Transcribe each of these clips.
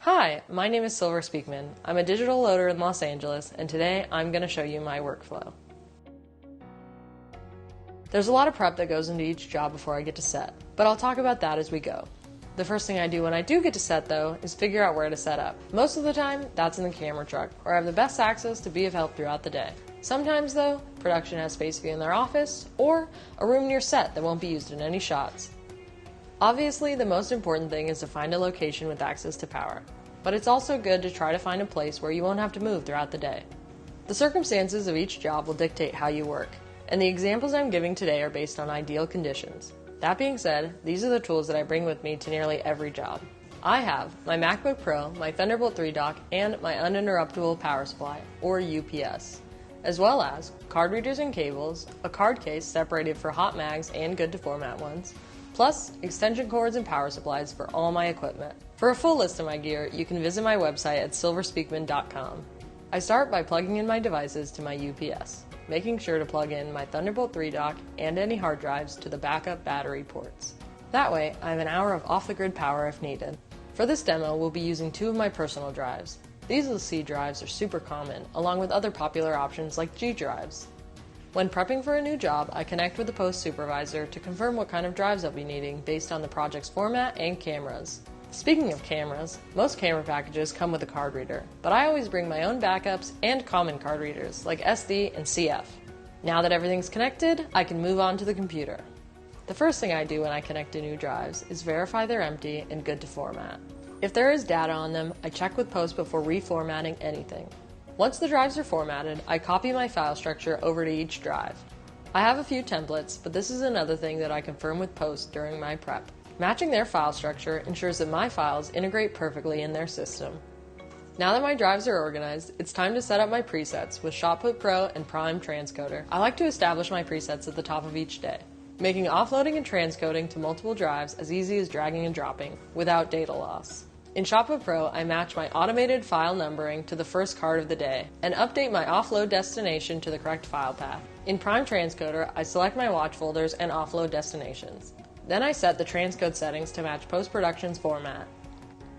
Hi, my name is Speman. I'm a digital loader in Los Angeles, and today I'm going to show you my workflow. There's a lot of prep that goes into each job before I get to set, but I'll talk about that as we go. The first thing I do when I do get to set, though, is figure out where to set up. Most of the time, that's in the camera truck, where I have the best access to be of help throughout the day. Sometimes, though, production has space for you in their office, or a room near set that won't be used in any shots. Obviously, the most important thing is to find a location with access to power, but it's also good to try to find a place where you won't have to move throughout the day. The circumstances of each job will dictate how you work, and the examples I'm giving today are based on ideal conditions. That being said, these are the tools that I bring with me to nearly every job. I have my MacBook Pro, my Thunderbolt 3 dock, and my uninterruptible power supply, or UPS, as well as card readers and cables, a card case separated for hot mags and good to format ones, plus extension cords and power supplies for all my equipment. For a full list of my gear, you can visit my website at silverspeakman.com. I start by plugging in my devices to my UPS, making sure to plug in my Thunderbolt 3 dock and any hard drives to the backup battery ports. That way, I have an hour of off-the-grid power if needed. For this demo, we'll be using two of my personal drives. These C drives are super common, along with other popular options like G drives. When prepping for a new job, I connect with the post supervisor to confirm what kind of drives I'll be needing based on the project's format and cameras. Speaking of cameras, most camera packages come with a card reader, but I always bring my own backups and common card readers like SD and CF. Now that everything's connected, I can move on to the computer. The first thing I do when I connect to new drives is verify they're empty and good to format. If there is data on them, I check with Post before reformatting anything. Once the drives are formatted, I copy my file structure over to each drive. I have a few templates, but this is another thing that I confirm with Post during my prep. Matching their file structure ensures that my files integrate perfectly in their system. Now that my drives are organized, it's time to set up my presets with Shotput Pro and PrimeTranscoder. I like to establish my presets at the top of each day, making offloading and transcoding to multiple drives as easy as dragging and dropping, without data loss. In Shotput Pro, I match my automated file numbering to the first card of the day and update my offload destination to the correct file path. In PrimeTranscoder, I select my watch folders and offload destinations. Then I set the transcode settings to match post-production's format.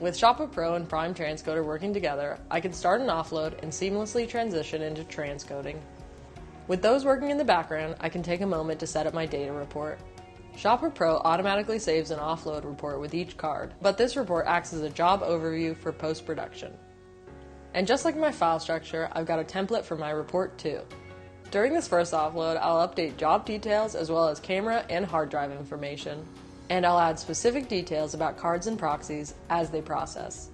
With Shotput Pro and PrimeTranscoder working together, I can start an offload and seamlessly transition into transcoding. With those working in the background, I can take a moment to set up my data report. Shotput Pro automatically saves an offload report with each card, but this report acts as a job overview for post-production. And just like my file structure, I've got a template for my report too. During this first offload, I'll update job details as well as camera and hard drive information, and I'll add specific details about cards and proxies as they process.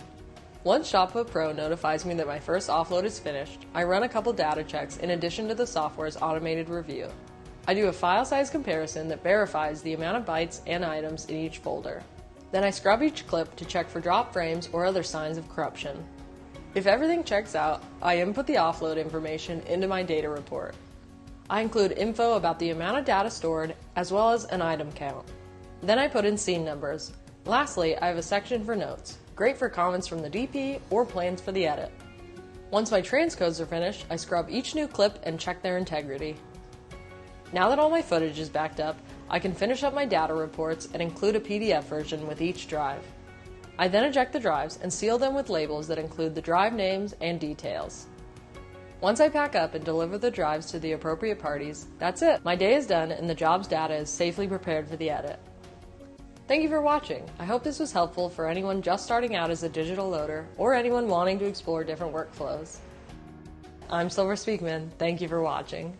Once Shotput Pro notifies me that my first offload is finished, I run a couple data checks in addition to the software's automated review. I do a file size comparison that verifies the amount of bytes and items in each folder. Then I scrub each clip to check for drop frames or other signs of corruption. If everything checks out, I input the offload information into my data report. I include info about the amount of data stored as well as an item count. Then I put in scene numbers. Lastly, I have a section for notes, great for comments from the DP or plans for the edit. Once my transcodes are finished, I scrub each new clip and check their integrity. Now that all my footage is backed up, I can finish up my data reports and include a PDF version with each drive. I then eject the drives and seal them with labels that include the drive names and details. Once I pack up and deliver the drives to the appropriate parties, that's it. My day is done and the job's data is safely prepared for the edit. Thank you for watching. I hope this was helpful for anyone just starting out as a digital loader or anyone wanting to explore different workflows. I'm Speakman. Thank you for watching.